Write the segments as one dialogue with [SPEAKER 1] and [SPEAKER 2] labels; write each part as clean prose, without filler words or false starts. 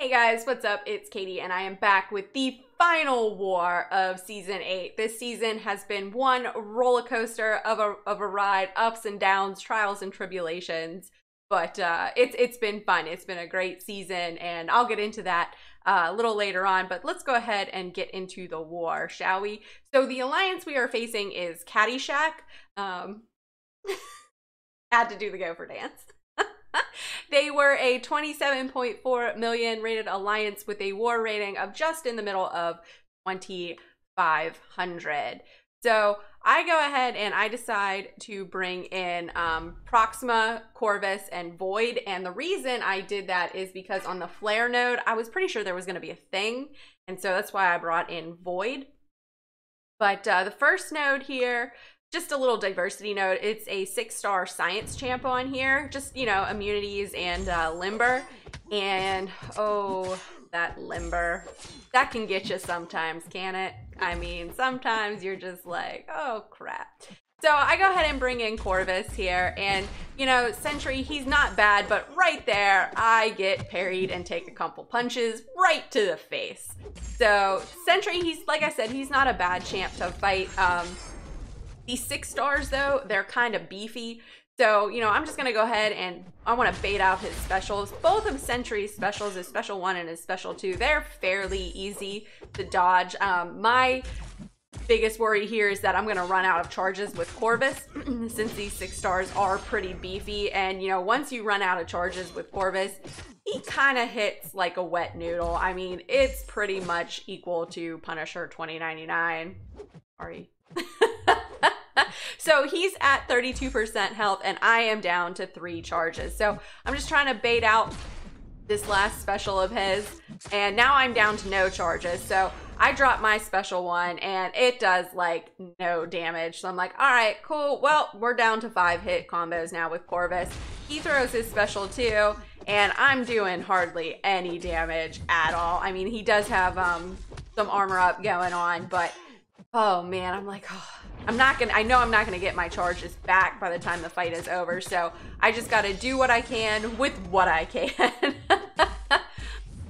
[SPEAKER 1] Hey guys, what's up? It's Katie and I am back with the final war of Season 8. This season has been one roller coaster of a ride, ups and downs, trials and tribulations, but it's been fun. It's been a great season and I'll get into that a little later on, but let's go ahead and get into the war, shall we? So the alliance we are facing is Caddyshack. Had to do the gopher dance. They were a 27.4 million rated alliance with a war rating of just in the middle of 2,500. So I go ahead and I decide to bring in Proxima, Corvus, and Void. And the reason I did that is because on the Flare node, I was pretty sure there was going to be a thing. And so that's why I brought in Void. But the first node here, just a little diversity note, it's a 6-star science champ on here. Just, you know, immunities and limber. And, oh, that limber. That can get you sometimes, can it? I mean, sometimes you're just like, oh, crap. So I go ahead and bring in Corvus here. And, you know, Sentry, he's not bad, but right there, I get parried and take a couple punches right to the face. So Sentry, he's, like I said, he's not a bad champ to fight. These 6 stars, though, they're kind of beefy. So, you know, I'm just going to go ahead and I want to bait out his specials. Both of Sentry's specials, his special 1 and his special 2, they're fairly easy to dodge. My biggest worry here is that I'm going to run out of charges with Corvus since these 6 stars are pretty beefy. And, you know, once you run out of charges with Corvus, he kind of hits like a wet noodle. I mean, it's pretty much equal to Punisher 2099. Sorry. So he's at 32% health and I am down to 3 charges. So I'm just trying to bait out this last special of his and now I'm down to no charges. So I drop my special 1 and it does like no damage. So I'm like, all right, cool. Well, we're down to 5 hit combos now with Corvus. He throws his special 2 and I'm doing hardly any damage at all. I mean, he does have some armor up going on, but oh man, I'm like, oh, I know I'm not gonna get my charges back by the time the fight is over, so I just gotta do what I can with what I can.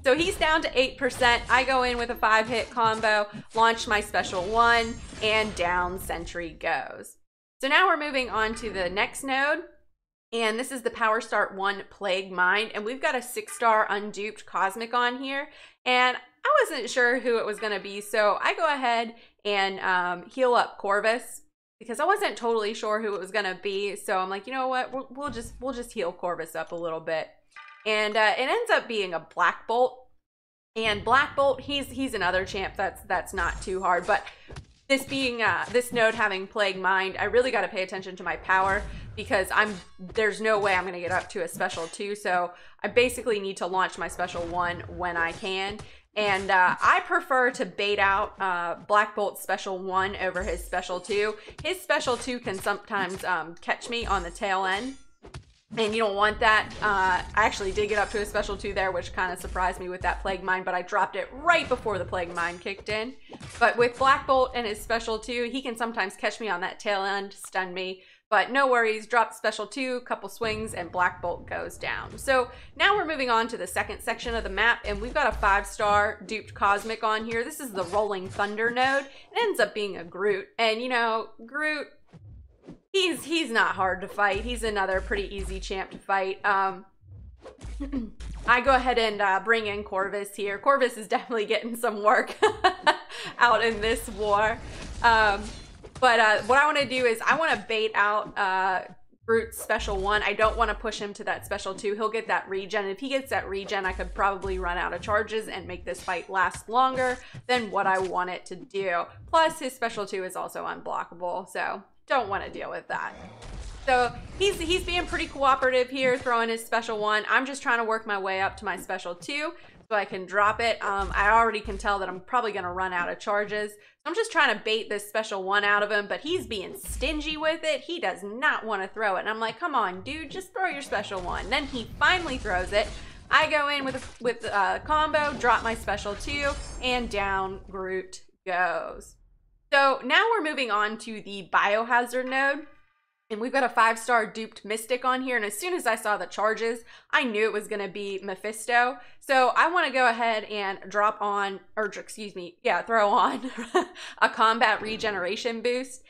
[SPEAKER 1] So he's down to 8%. I go in with a 5-hit combo, launch my special 1, and down Sentry goes. So now we're moving on to the next node, and this is the Power Start 1 Plague Mind, and we've got a 6-star unduped Cosmic on here, and I wasn't sure who it was going to be, so I go ahead and heal up Corvus because I wasn't totally sure who it was going to be. So I'm like, you know what, we'll just heal Corvus up a little bit, and it ends up being a Black Bolt. And Black Bolt, he's another champ that's not too hard, but this being this node having Plague Mind, I really got to pay attention to my power because there's no way I'm going to get up to a special 2. So I basically need to launch my special 1 when I can. And I prefer to bait out Black Bolt's special 1 over his special 2. His special 2 can sometimes catch me on the tail end. And you don't want that. I actually did get up to a special 2 there, which kind of surprised me with that Plague Mine, but I dropped it right before the Plague Mine kicked in. But with Black Bolt and his special 2, he can sometimes catch me on that tail end, stun me. But no worries, drop special 2, couple swings, and Black Bolt goes down. So now we're moving on to the second section of the map, and we've got a 5-star duped Cosmic on here. This is the Rolling Thunder node. It ends up being a Groot. And you know, Groot, he's not hard to fight. He's another pretty easy champ to fight. I go ahead and bring in Corvus here. Corvus is definitely getting some work out in this war. But what I want to do is I want to bait out Groot's special 1. I don't want to push him to that special 2. He'll get that regen. If he gets that regen, I could probably run out of charges and make this fight last longer than what I want it to do. Plus, his special 2 is also unblockable, so don't want to deal with that. So he's being pretty cooperative here, throwing his special 1. I'm just trying to work my way up to my special 2 so I can drop it. I already can tell that I'm probably going to run out of charges. I'm just trying to bait this special 1 out of him, but he's being stingy with it. He does not want to throw it. And I'm like, come on, dude, just throw your special 1. Then he finally throws it. I go in with a combo, drop my special 2, and down Groot goes. So now we're moving on to the biohazard node. And we've got a 5-star duped Mystic on here. And as soon as I saw the charges, I knew it was going to be Mephisto. So I want to go ahead and drop on, or excuse me, yeah, throw on a combat regeneration boost.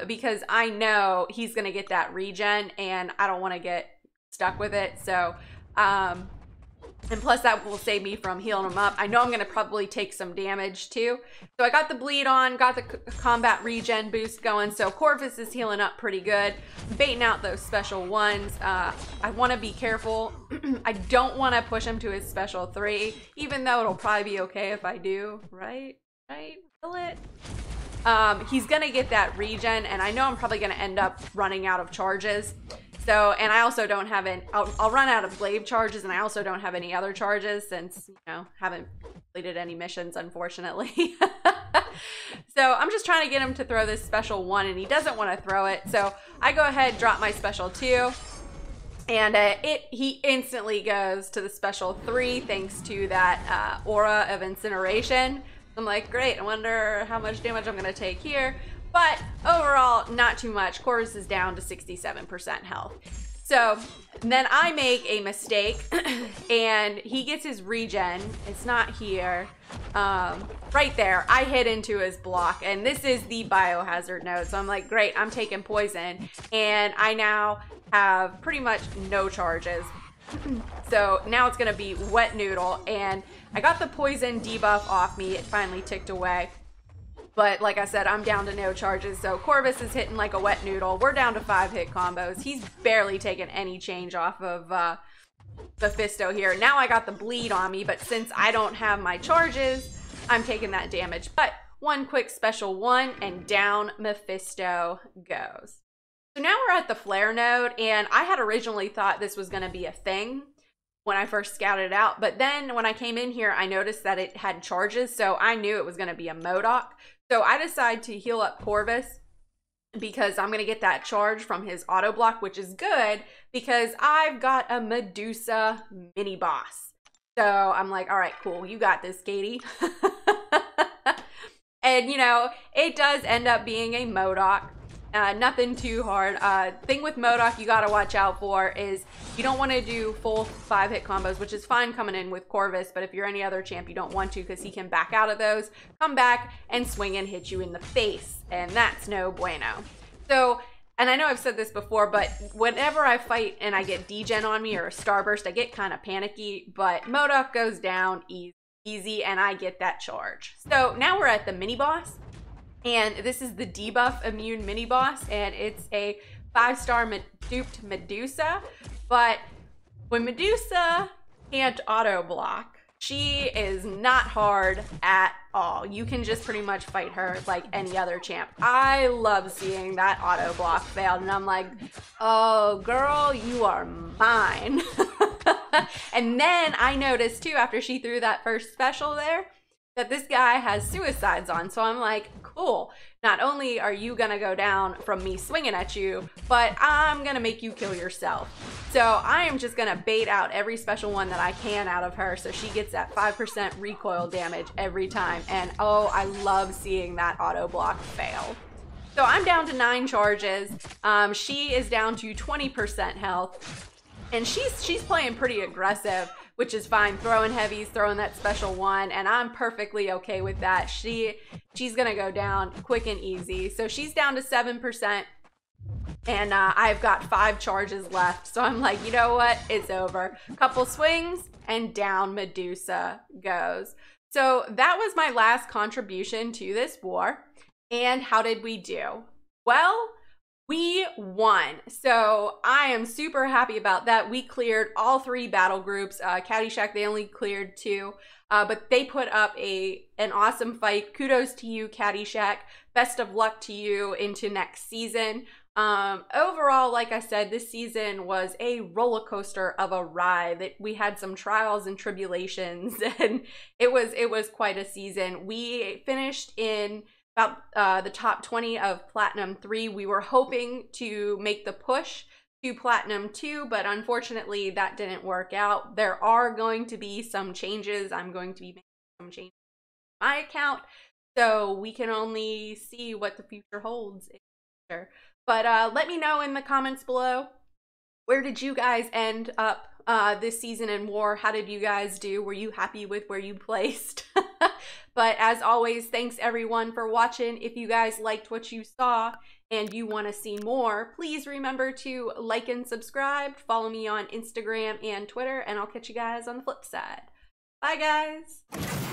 [SPEAKER 1] Because I know he's going to get that regen and I don't want to get stuck with it. So, and plus that will save me from healing him up. I know I'm going to probably take some damage too. So I got the bleed on, got the combat regen boost going. So Corvus is healing up pretty good. Baiting out those special ones. I want to be careful. I don't want to push him to his special 3, even though it'll probably be okay if I do. Right? Will it? He's going to get that regen, and I know I'm probably going to end up running out of charges. So, and I also don't have I'll run out of glaive charges, and I also don't have any other charges since, you know, haven't completed any missions, unfortunately. So I'm just trying to get him to throw this special 1, and he doesn't want to throw it. So I go ahead, drop my special 2, and he instantly goes to the special 3 thanks to that aura of incineration. I'm like, great, I wonder how much damage I'm going to take here. But overall, not too much. Corvus is down to 67% health. So then I make a mistake and he gets his regen. It's not here. Right there. I hit into his block, and this is the biohazard node. So I'm like, great, I'm taking poison. And I now have pretty much no charges. So now it's going to be wet noodle, and I got the poison debuff off me. It finally ticked away. But like I said, I'm down to no charges. So Corvus is hitting like a wet noodle. We're down to 5 hit combos. He's barely taken any change off of Mephisto here. Now I got the bleed on me, but since I don't have my charges, I'm taking that damage. But one quick special 1, and down Mephisto goes. So now we're at the flare node, and I had originally thought this was going to be a thing when I first scouted it out. But then when I came in here, I noticed that it had charges, so I knew it was going to be a Mcoc. So I decided to heal up Corvus because I'm going to get that charge from his auto block, which is good because I've got a Medusa mini boss. So I'm like, all right, cool. You got this, Katy. And, you know, it does end up being a Mcoc. Nothing too hard. Thing with Mcoc you gotta watch out for is you don't want to do full 5 hit combos, which is fine coming in with Corvus, but if you're any other champ, you don't want to because he can back out of those, come back, and swing and hit you in the face, and that's no bueno. So, and I know I've said this before, but whenever I fight and I get degen on me or a starburst, I get kind of panicky, but Mcoc goes down easy, and I get that charge. So now we're at the mini boss. And this is the debuff immune mini boss, and it's a 5-star duped Medusa. But when Medusa can't auto block, she is not hard at all. You can just pretty much fight her like any other champ. I love seeing that auto block failed, and I'm like, oh girl, you are mine. And then I noticed too, after she threw that first special there, that this guy has suicides on. So I'm like, cool. Not only are you gonna go down from me swinging at you, but I'm gonna make you kill yourself. So I am just gonna bait out every special one that I can out of her so she gets that 5% recoil damage every time. And oh, I love seeing that auto block fail. So I'm down to 9 charges. She is down to 20% health. And she's playing pretty aggressive, which is fine, throwing heavies, throwing that special 1, and I'm perfectly okay with that. She's gonna go down quick and easy. So she's down to 7%, and I've got 5 charges left. So I'm like, you know what? It's over. Couple swings, and down Medusa goes. So that was my last contribution to this war. And how did we do? Well, we won. So I am super happy about that. We cleared all 3 battle groups. Caddyshack, they only cleared 2, but they put up an awesome fight. Kudos to you, Caddyshack. Best of luck to you into next season. Overall, like I said, this season was a roller coaster of a ride. We had some trials and tribulations, and it was quite a season. We finished in about the top 20 of Platinum 3. We were hoping to make the push to Platinum 2, but unfortunately that didn't work out. There are going to be some changes. I'm going to be making some changes to my account, so we can only see what the future holds in the future. But let me know in the comments below, where did you guys end up this season in War? How did you guys do? Were you happy with where you placed? But as always, thanks everyone for watching. If you guys liked what you saw and you want to see more, please remember to like and subscribe. Follow me on Instagram and Twitter, and I'll catch you guys on the flip side. Bye, guys.